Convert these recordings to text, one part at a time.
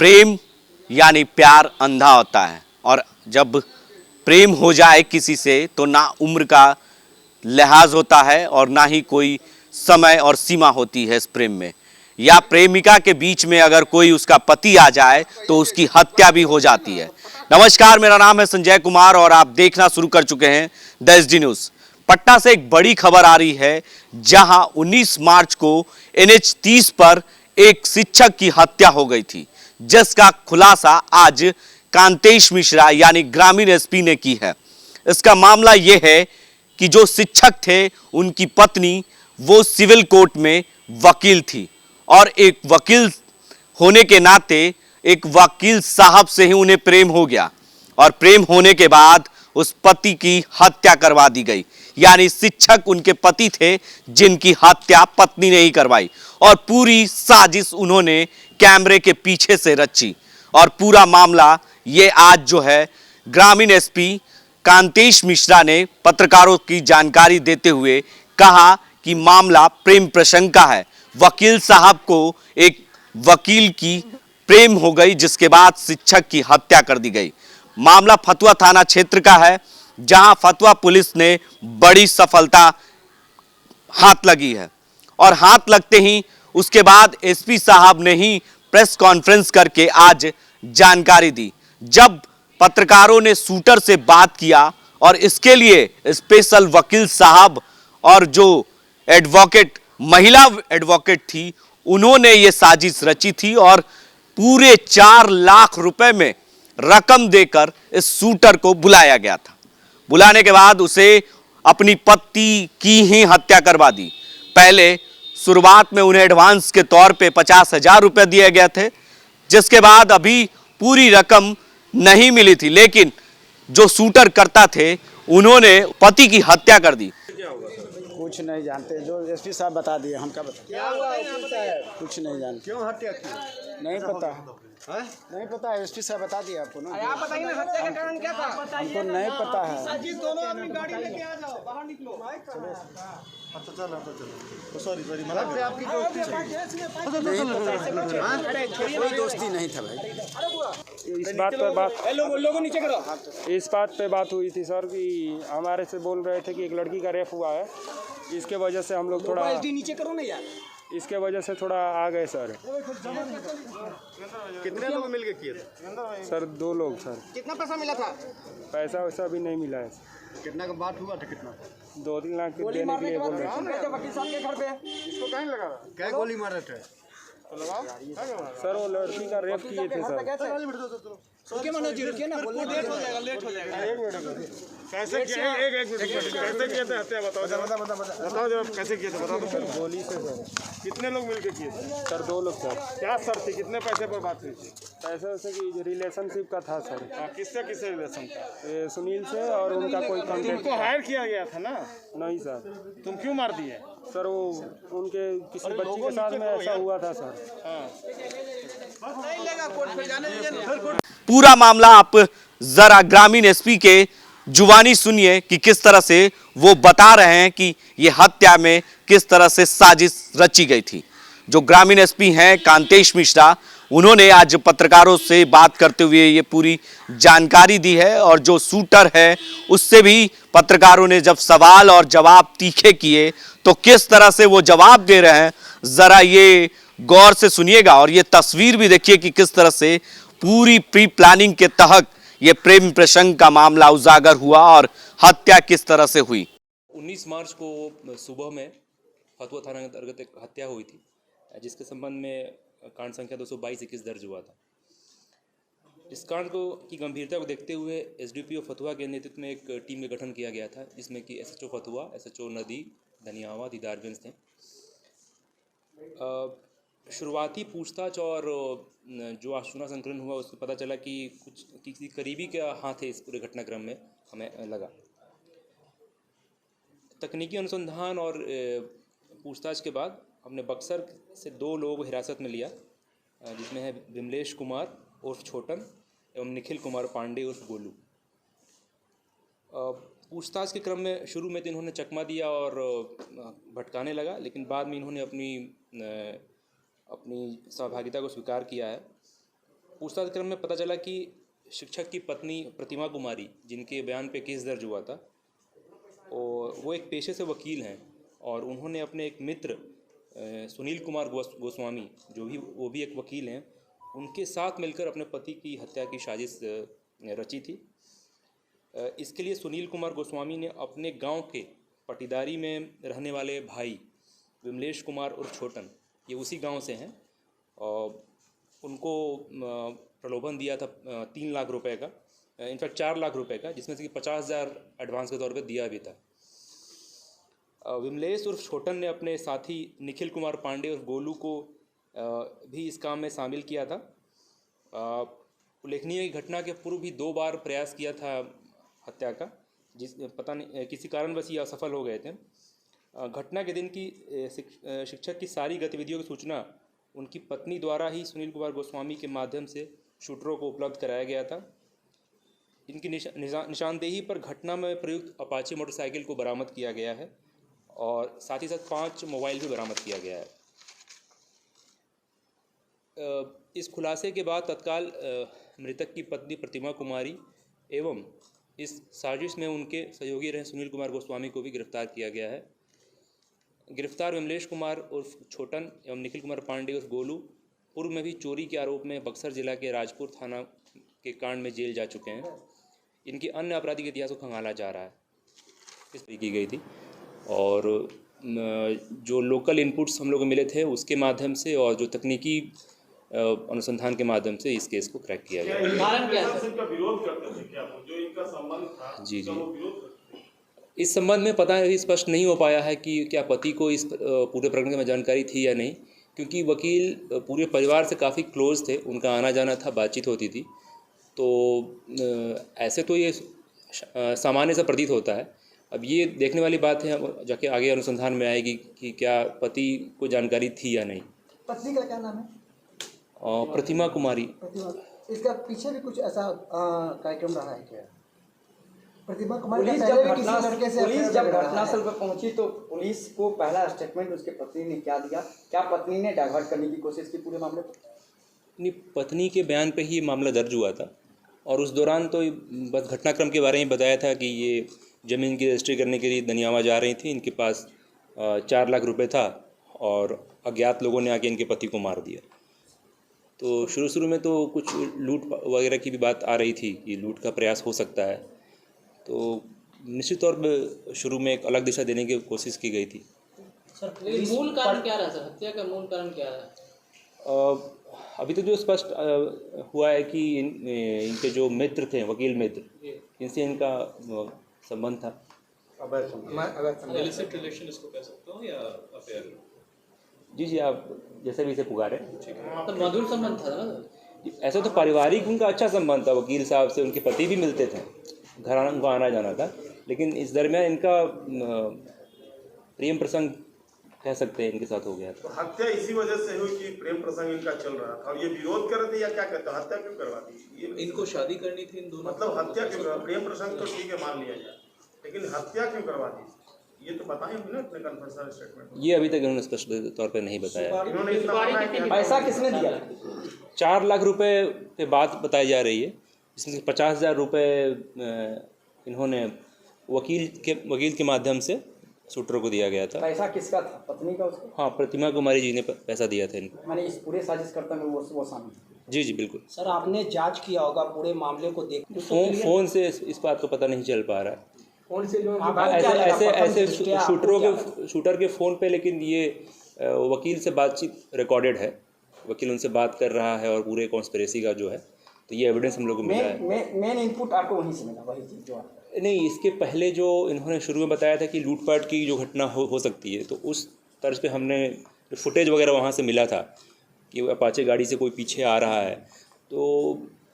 प्रेम यानी प्यार अंधा होता है और जब प्रेम हो जाए किसी से तो ना उम्र का लिहाज होता है और ना ही कोई समय और सीमा होती है इस प्रेम में। या प्रेमिका के बीच में अगर कोई उसका पति आ जाए तो उसकी हत्या भी हो जाती है। नमस्कार, मेरा नाम है संजय कुमार और आप देखना शुरू कर चुके हैं द एसडी न्यूज। पटना से एक बड़ी खबर आ रही है जहां 19 मार्च को NH 30 पर एक शिक्षक की हत्या हो गई थी, जिसका खुलासा आज कांतेश मिश्रा यानी ग्रामीण एसपी ने की है। इसका मामला यह है कि जो शिक्षक थे उनकी पत्नी वो सिविल कोर्ट में वकील थी और एक वकील होने के नाते एक वकील साहब से ही उन्हें प्रेम हो गया और प्रेम होने के बाद उस पति की हत्या करवा दी गई। यानी शिक्षक उनके पति थे जिनकी हत्या पत्नी ने ही करवाई और पूरी साजिश उन्होंने कैमरे के पीछे से रची। और पूरा मामला ये आज जो है ग्रामीण एसपी कांतेश मिश्रा ने पत्रकारों की जानकारी देते हुए कहा कि मामला प्रेम प्रसंग का है। वकील साहब को एक वकील की प्रेम हो गई जिसके बाद शिक्षक की हत्या कर दी गई। मामला फतुहा थाना क्षेत्र का है जहां फतुहा पुलिस ने बड़ी सफलता हाथ लगी है और हाथ लगते ही उसके बाद एसपी साहब ने ही प्रेस कॉन्फ्रेंस करके आज जानकारी दी। जब पत्रकारों ने शूटर से बात किया और इसके लिए स्पेशल वकील साहब और जो एडवोकेट महिला एडवोकेट थी उन्होंने ये साजिश रची थी और पूरे 4 लाख रुपए में रकम देकर इस शूटर को बुलाया गया था। बुलाने के बाद उसे अपनी पत्नी की ही हत्या करवा दी। पहले शुरुआत में उन्हें एडवांस के तौर पे 50,000 रुपए दिए गए थे, जिसके बाद अभी पूरी रकम नहीं मिली थी, लेकिन जो शूटर करता थे उन्होंने पति की हत्या कर दी। कुछ नहीं जानते, जो एसपी साहब बता दिए, हम क्या बता क्या हुआ कुछ नहीं जानते। क्यों हत्या की? नहीं पता है, नहीं पता है, एसपी साहब बता दिया आपको ना। आप बताइए ना, हत्या का कारण क्या था? हमको नहीं पता है। दोनों आदमी गाड़ी लेके आ जाओ, बाहर निकलो। अच्छा चलो सॉरी मला आपकी दोस्ती कोई दोस्ती नहीं था भाई। इस बात पर बात लोगों नीचे करो। इस बात पे बात हुई थी सर कि हमारे से बोल रहे थे कि एक लड़की का रेप हुआ है, इसके वजह से हम लोग थोड़ा नीचे करो ना यार। इसके वजह से थोड़ा आ गए सर। कितने लोग मिलके किए थे? सर 2 लोग सर। कितना पैसा मिला था? पैसा वैसा अभी नहीं मिला है। कितना का बात हुआ था? कितना? 2-3 लाख देने के लिए बोल रहे थे वकील साहब के घर पे इसको कहीं लगा? क्या गोली मारे थे? सर। वो लड़की का रेप किए थे सर। रुकिए मनोज जी, रुकिए ना, बोलने लेट हो जाएगा। कैसे किए? एक मिनट कैसे किए थे हत्या? बताओ जब कैसे किए थे बताओ। सर गोली से सर। कितने लोग मिलके किए थे? सर 2 लोग सर। क्या सर थी? कितने पैसे पर बात हुई थी? पैसे वैसे कि रिलेशनशिप का था सर। किससे रिलेशन था? ये सुनील से और उनका कोई कॉन्टेक्ट। तुमको हायर किया गया था ना? नहीं सर। तुम क्यों मार दिए? सर वो उनके किसी बच्ची के साथ में ऐसा हुआ था सर। नहीं लेगा कोर्ट पे जाने दीजिए। पूरा मामला आप जरा ग्रामीण एसपी के जुबानी सुनिए कि किस तरह से वो बता रहे हैं कि ये हत्या में किस तरह से साजिश रची गई थी। जो ग्रामीण एसपी हैं कांतेश मिश्रा, उन्होंने आज पत्रकारों से बात करते हुए ये पूरी जानकारी दी है और जो शूटर है उससे भी पत्रकारों ने जब सवाल और जवाब तीखे किए तो किस तरह से वो जवाब दे रहे हैं जरा ये गौर से सुनिएगा और ये तस्वीर भी देखिए कि किस तरह से पूरी प्री प्लानिंग के तहत ये प्रेम प्रसंग का मामला उजागर हुआ और हत्या किस तरह से हुई। 19 मार्च को सुबह में फतुहा थाना के अंतर्गत एक हत्या हुई थी, जिसके संबंध में कांड संख्या 222-21 दर्ज हुआ था। इस कांड को की गंभीरता को देखते हुए एसडीपीओ फतुहा के नेतृत्व में एक टीम का गठन किया गया था, जिसमें कि एसएचओ फतुहा, एसएचओ नदी, धनियावा, दीदारगंज थे। शुरुआती पूछताछ और जो आशुना संकलन हुआ उससे पता चला कि कुछ किसी करीबी का हाथ है इस पूरे घटनाक्रम में, हमें लगा। तकनीकी अनुसंधान और पूछताछ के बाद हमने बक्सर से 2 लोगों को हिरासत में लिया, जिसमें है विमलेश कुमार उर्फ छोटन एवं निखिल कुमार पांडे उर्फ गोलू। पूछताछ के क्रम में शुरू में तो इन्होंने चकमा दिया और भटकाने लगा, लेकिन बाद में इन्होंने अपनी सहभागिता को स्वीकार किया है पूछताछ क्रम में पता चला कि शिक्षक की पत्नी प्रतिमा कुमारी, जिनके बयान पे केस दर्ज हुआ था, और वो एक पेशे से वकील हैं और उन्होंने अपने एक मित्र सुनील कुमार गोस्वामी, वो भी एक वकील हैं, उनके साथ मिलकर अपने पति की हत्या की साजिश रची थी। इसके लिए सुनील कुमार गोस्वामी ने अपने गांव के पटीदारी में रहने वाले भाई विमलेश कुमार और छोटन, ये उसी गांव से हैं, और उनको प्रलोभन दिया था 3 लाख रुपए का, इनफैक्ट 4 लाख रुपए का, जिसमें से कि 50,000 एडवांस के तौर पे दिया भी था। विमलेश और छोटन ने अपने साथी निखिल कुमार पांडे और गोलू को भी इस काम में शामिल किया था। उल्लेखनीय घटना के पूर्व भी 2 बार प्रयास किया था हत्या का, पता नहीं किसी कारणवश ये असफल हो गए थे। घटना के दिन की शिक्षक की सारी गतिविधियों की सूचना उनकी पत्नी द्वारा ही सुनील कुमार गोस्वामी के माध्यम से शूटरों को उपलब्ध कराया गया था। इनकी निशानदेही पर घटना में प्रयुक्त अपाचे मोटरसाइकिल को बरामद किया गया है और साथ ही साथ 5 मोबाइल भी बरामद किया गया है। इस खुलासे के बाद तत्काल मृतक की पत्नी प्रतिमा कुमारी एवं इस साजिश में उनके सहयोगी रहे सुनील कुमार गोस्वामी को भी गिरफ्तार किया गया है। गिरफ्तार विमलेश कुमार उर्फ छोटन एवं निखिल कुमार पांडे उर्फ गोलू पूर्व में भी चोरी के आरोप में बक्सर जिला के राजपुर थाना के कांड में जेल जा चुके हैं। इनके अन्य आपराधिक इतिहास को खंगाला जा रहा है, इस पर की गई थी। और जो लोकल इनपुट्स हम लोग को मिले थे उसके माध्यम से और जो तकनीकी अनुसंधान के माध्यम से इस केस को क्रैक किया गया। विरोध करते थे क्या जो इनका संबंध था? जी इस संबंध में पता है स्पष्ट नहीं हो पाया है कि क्या पति को इस पूरे प्रकरण में जानकारी थी या नहीं, क्योंकि वकील पूरे परिवार से काफ़ी क्लोज थे, उनका आना जाना था, बातचीत होती थी। तो ऐसे तो ये सामान्य सा प्रतीत होता है। अब ये देखने वाली बात है, जाके आगे अनुसंधान में आएगी कि क्या पति को जानकारी थी या नहीं। पत्नी का क्या नाम है? प्रतिमा कुमारी। प्रतिमा, इसका पीछे भी कुछ ऐसा कार्यक्रम रहा है क्या? प्रतिमा कुमारी पुलिस जब घटनास्थल पर पहुंची तो पुलिस को पहला स्टेटमेंट उसके पत्नी ने क्या दिया? क्या पत्नी ने डाइवर्ट करने की कोशिश की पूरे मामले पर? नहीं, पत्नी के बयान पे ही मामला दर्ज हुआ था और उस दौरान तो बस घटनाक्रम के बारे में बताया था कि ये ज़मीन की रजिस्ट्री करने के लिए दनियावा जा रही थी, इनके पास 4 लाख रुपए था और अज्ञात लोगों ने आके इनके पति को मार दिया। तो शुरू में तो कुछ लूट वगैरह की भी बात आ रही थी कि लूट का प्रयास हो सकता है, तो निश्चित तौर पर शुरू में एक अलग दिशा देने की कोशिश की गई थी। सर मूल कारण क्या रहा सर? हत्या का मूल कारण क्या रहा? अभी तो जो स्पष्ट हुआ है कि इनके जो मित्र थे, वकील मित्र, इनसे इनका संबंध था। इलिसिट रिलेशन इसको कह सकते हो या अफेयर? जी आप जैसे भी इसे पुकारें। तो मधुर संबंध था ना? ऐसा तो पारिवारिक उनका अच्छा संबंध था, वकील साहब से उनके पति भी मिलते थे, घर उनको आना जाना था, लेकिन इस दरमियान इनका प्रेम प्रसंग कह सकते हैं इनके साथ हो गया। तो हत्या इसी वजह से हुई कि प्रेम प्रसंग इनका चल रहा था और ये विरोध कर रहे थे या क्या कहते हैं? हत्या क्यों करवा दी? ये इनको शादी करनी थी इन दोनों, मतलब हत्या क्यों करवा? प्रेम प्रसंग तो ठीक है, मान लिया जाए, लेकिन हत्या क्यों करवा दी? ये तो बताएं ना अपने कन्फेशन स्टेटमेंट में। ये अभी तक इन्होंने स्पष्ट तौर पर नहीं बताया। इन्होंने इतना बताया कि पैसा किसने दिया? 4 लाख रुपए पे बात बताई जा रही है, जिसमें 50,000 रुपये इन्होंने वकील के माध्यम से शूटरों को दिया गया था। पैसा किसका था? पत्नी का उसका? हाँ, प्रतिमा कुमारी जी ने पैसा दिया था इनको। मैंने इस पूरे साजिश करता में वो शामिल? जी बिल्कुल। सर आपने जांच किया होगा पूरे मामले को देख, फोन से इस बात को पता नहीं चल पा रहा है। कौन से जो ऐसे शूटर के फ़ोन पे, लेकिन ये वकील से बातचीत रिकॉर्डेड है, वकील उनसे बात कर रहा है और पूरे कॉन्स्पिरेसी का जो है, तो ये एविडेंस हम लोग को मिला है। मेन इनपुट आपको वहीं से मिला, वही चीज़ जो नहीं, इसके पहले जो इन्होंने शुरू में बताया था कि लूटपाट की जो घटना हो सकती है, तो उस तर्ज पे हमने फुटेज वगैरह वहाँ से मिला था कि अपाचे गाड़ी से कोई पीछे आ रहा है, तो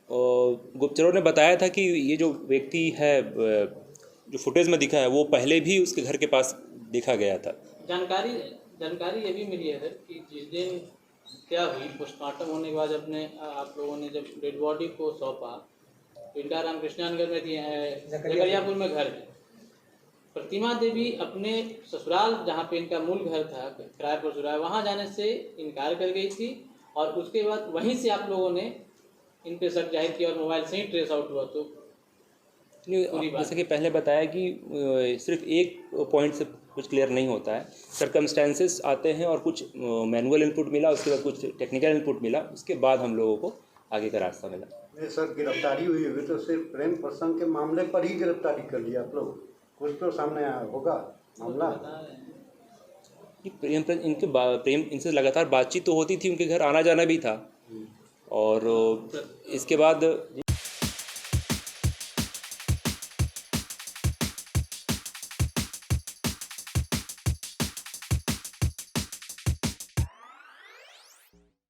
गुप्तचरों ने बताया था कि ये जो व्यक्ति है जो फुटेज में दिखा है वो पहले भी उसके घर के पास देखा गया था। जानकारी ये भी मिली है सर कि जिस दिन क्या हुई, पोस्टमार्टम होने के बाद आप लोगों ने जब डेड बॉडी को सौंपा, इनका नाम कृष्णानगर में थी, जकरियापुर में घर है। प्रतिमा देवी अपने ससुराल जहाँ पे इनका मूल घर था, किराए पर ससुराल, वहाँ जाने से इनकार कर गई थी और उसके बाद वहीं से आप लोगों ने इन पे शक जाहिर किया और मोबाइल से ही ट्रेस आउट हुआ, तो पूरी बात। जैसे कि पहले बताया कि सिर्फ एक पॉइंट से कुछ क्लियर नहीं होता है, सर्कमस्टेंसेस आते हैं और कुछ मैनुअल इनपुट मिला, उसके बाद कुछ टेक्निकल इनपुट मिला, उसके बाद हम लोगों को आगे का रास्ता मिला। नहीं सर, गिरफ्तारी हुई होगी तो सिर्फ प्रेम प्रसंग के मामले पर ही गिरफ्तारी कर लिया आप लोग, कुछ तो सामने आया होगा मामला। कि प्रेम इनसे लगातार बातचीत तो होती थी, उनके घर आना जाना भी था, और इसके बाद